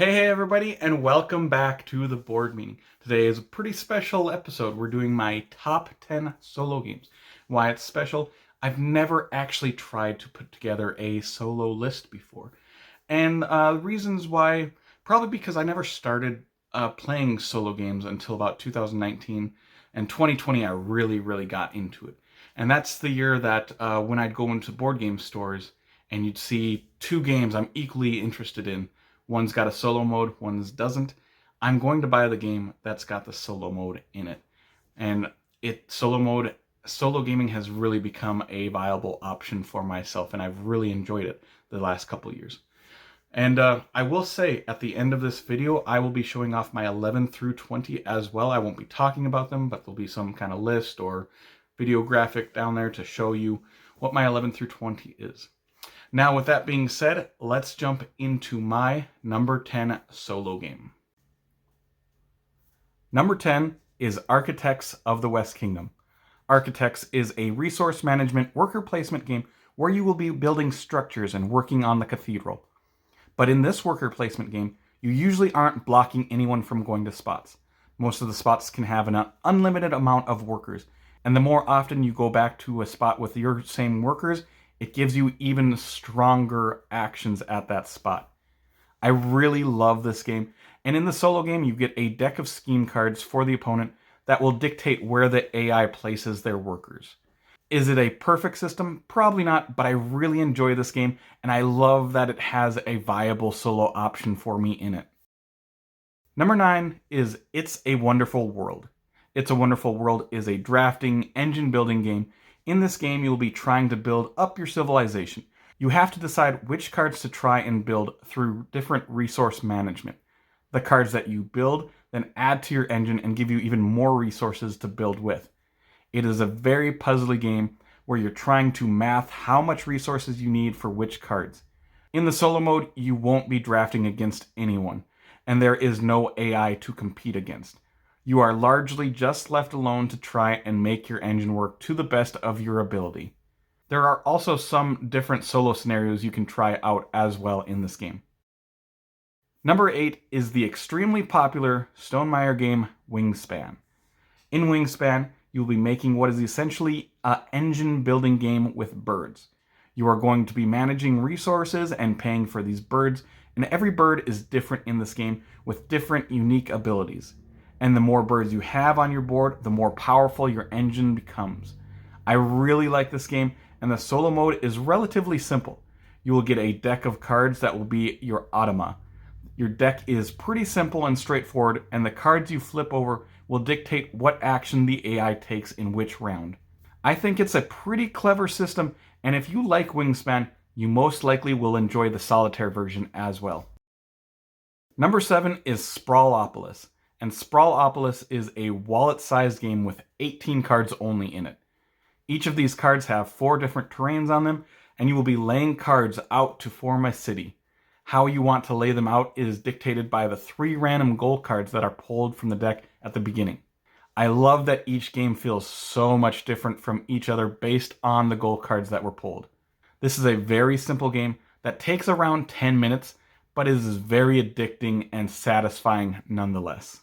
Hey everybody, and welcome back to the board meeting. Today is a pretty special episode. We're doing my top 10 solo games. Why it's special, I've never actually tried to put together a solo list before. And reasons why, probably because I never started playing solo games until about 2019, and 2020 I really got into it. And that's the year that when I'd go into board game stores and you'd see two games I'm equally interested in. One's got a solo mode, one's doesn't. I'm going to buy the game that's got the solo mode in it. And solo gaming has really become a viable option for myself, and I've really enjoyed it the last couple years. And I will say, at the end of this video, I will be showing off my 11 through 20 as well. I won't be talking about them, but there'll be some kind of list or video graphic down there to show you what my 11 through 20 is. Now, with that being said, let's jump into my number 10 solo game. Number 10 is Architects of the West Kingdom. Architects is a resource management worker placement game where you will be building structures and working on the cathedral. But in this worker placement game, you usually aren't blocking anyone from going to spots. Most of the spots can have an unlimited amount of workers, and the more often you go back to a spot with your same workers, it gives you even stronger actions at that spot. I really love this game, and in the solo game you get a deck of scheme cards for the opponent that will dictate where the AI places their workers. Is it a perfect system? Probably not, but I really enjoy this game, and I love that it has a viable solo option for me in it. Number 9 is It's a Wonderful World. It's a Wonderful World is a drafting, engine building game. In this game, you'll be trying to build up your civilization. You have to decide which cards to try and build through different resource management. The cards that you build then add to your engine and give you even more resources to build with. It is a very puzzly game where you're trying to math how much resources you need for which cards. In the solo mode, you won't be drafting against anyone, and there is no AI to compete against. You are largely just left alone to try and make your engine work to the best of your ability. There are also some different solo scenarios you can try out as well in this game. Number 8 is the extremely popular Stonemaier game Wingspan. In Wingspan, you'll be making what is essentially an engine building game with birds. You are going to be managing resources and paying for these birds, and every bird is different in this game with different unique abilities. And the more birds you have on your board, the more powerful your engine becomes. I really like this game, and the solo mode is relatively simple. You will get a deck of cards that will be your automa. Your deck is pretty simple and straightforward, and the cards you flip over will dictate what action the AI takes in which round. I think it's a pretty clever system, and if you like Wingspan, you most likely will enjoy the solitaire version as well. Number 7 is Sprawlopolis. And Sprawlopolis is a wallet-sized game with 18 cards only in it. Each of these cards have 4 different terrains on them, and you will be laying cards out to form a city. How you want to lay them out is dictated by the 3 random gold cards that are pulled from the deck at the beginning. I love that each game feels so much different from each other based on the gold cards that were pulled. This is a very simple game that takes around 10 minutes, but is very addicting and satisfying nonetheless.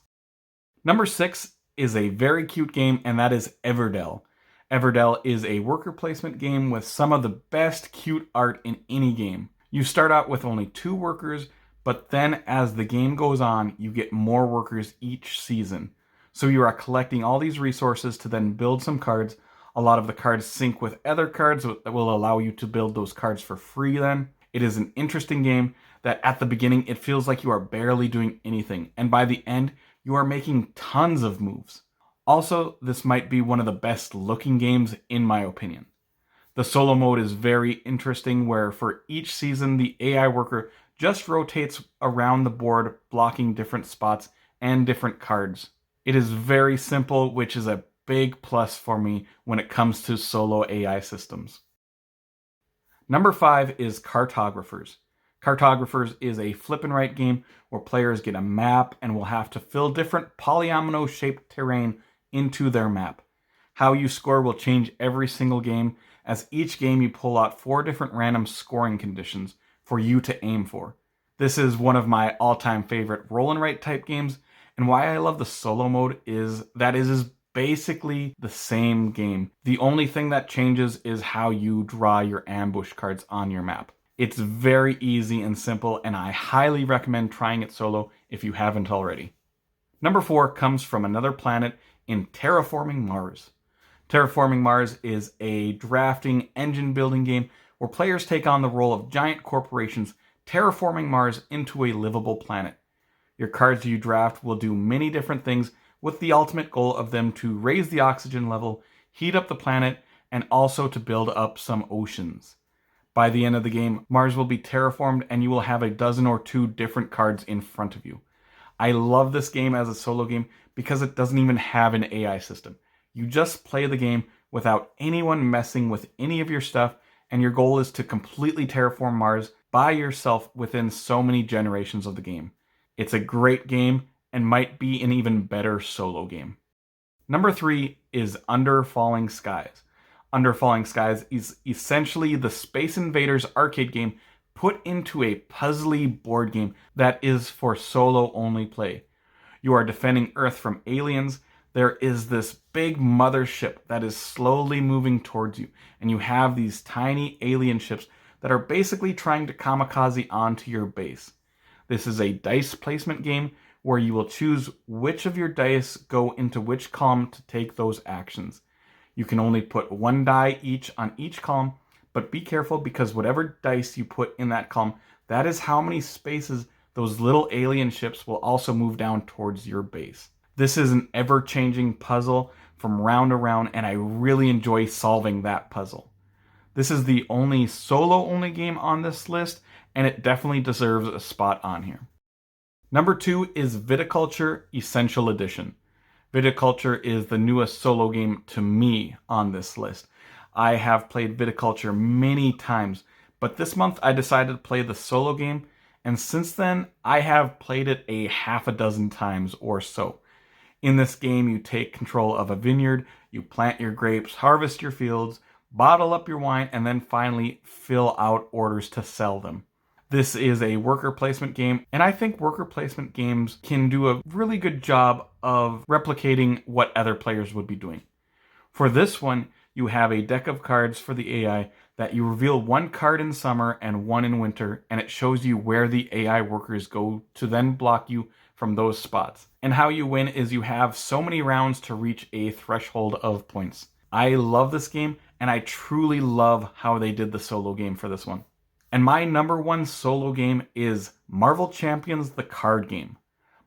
Number 6 is a very cute game, and that is Everdell. Everdell is a worker placement game with some of the best cute art in any game. You start out with only 2 workers, but then as the game goes on, you get more workers each season. So you are collecting all these resources to then build some cards. A lot of the cards sync with other cards that will allow you to build those cards for free then. It is an interesting game that at the beginning it feels like you are barely doing anything, and by the end you are making tons of moves. Also, this might be one of the best looking games in my opinion. The solo mode is very interesting where for each season the AI worker just rotates around the board blocking different spots and different cards. It is very simple, which is a big plus for me when it comes to solo AI systems. Number 5 is Cartographers. Cartographers is a flip and write game where players get a map and will have to fill different polyomino-shaped terrain into their map. How you score will change every single game, as each game you pull out 4 different random scoring conditions for you to aim for. This is one of my all-time favorite roll and write type games, and why I love the solo mode is that it is basically the same game. The only thing that changes is how you draw your ambush cards on your map. It's very easy and simple, and I highly recommend trying it solo if you haven't already. Number 4 comes from another planet in Terraforming Mars. Terraforming Mars is a drafting engine building game where players take on the role of giant corporations terraforming Mars into a livable planet. Your cards you draft will do many different things with the ultimate goal of them to raise the oxygen level, heat up the planet, and also to build up some oceans. By the end of the game, Mars will be terraformed and you will have a dozen or two different cards in front of you. I love this game as a solo game because it doesn't even have an AI system. You just play the game without anyone messing with any of your stuff, and your goal is to completely terraform Mars by yourself within so many generations of the game. It's a great game and might be an even better solo game. Number 3 is Under Falling Skies. Under Falling Skies is essentially the Space Invaders arcade game put into a puzzly board game that is for solo only play. You are defending Earth from aliens. There is this big mothership that is slowly moving towards you, and you have these tiny alien ships that are basically trying to kamikaze onto your base. This is a dice placement game where you will choose which of your dice go into which column to take those actions. You can only put one die each on each column, but be careful because whatever dice you put in that column, that is how many spaces those little alien ships will also move down towards your base. This is an ever-changing puzzle from round to round, and I really enjoy solving that puzzle. This is the only solo-only game on this list, and it definitely deserves a spot on here. Number 2 is Viticulture Essential Edition. Viticulture is the newest solo game to me on this list. I have played Viticulture many times, but this month I decided to play the solo game, and since then I have played it a half a dozen times or so. In this game, you take control of a vineyard, you plant your grapes, harvest your fields, bottle up your wine, and then finally fill out orders to sell them. This is a worker placement game, and I think worker placement games can do a really good job of replicating what other players would be doing. For this one, you have a deck of cards for the AI that you reveal one card in summer and one in winter, and it shows you where the AI workers go to then block you from those spots. And how you win is you have so many rounds to reach a threshold of points. I love this game, and I truly love how they did the solo game for this one. And my number 1 solo game is Marvel Champions, the card game.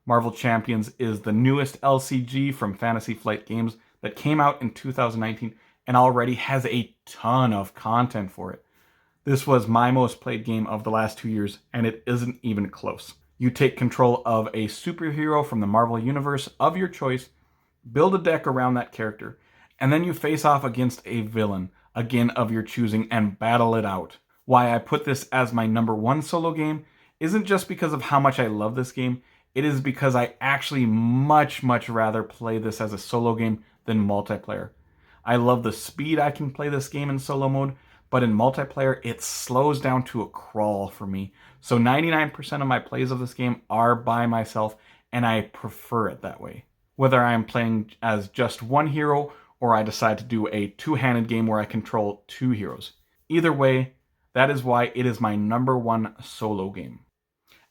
Marvel Champions is the newest LCG from Fantasy Flight Games that came out in 2019 and already has a ton of content for it. This was my most played game of the last 2 years, and it isn't even close. You take control of a superhero from the Marvel Universe of your choice, build a deck around that character, and then you face off against a villain, again of your choosing, and battle it out. Why I put this as my number 1 solo game isn't just because of how much I love this game, it is because I actually much rather play this as a solo game than multiplayer. I love the speed I can play this game in solo mode, but in multiplayer it slows down to a crawl for me. So 99% of my plays of this game are by myself, and I prefer it that way. Whether I'm playing as just one hero or I decide to do a two-handed game where I control 2 heroes. Either way, that is why it is my number 1 solo game.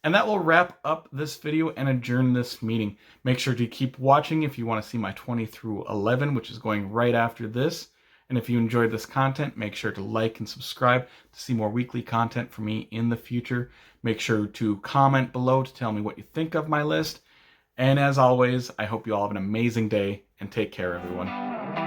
And that will wrap up this video and adjourn this meeting. Make sure to keep watching if you want to see my 20 through 11, which is going right after this. And if you enjoyed this content, make sure to like and subscribe to see more weekly content from me in the future. Make sure to comment below to tell me what you think of my list. And as always, I hope you all have an amazing day, and take care, everyone.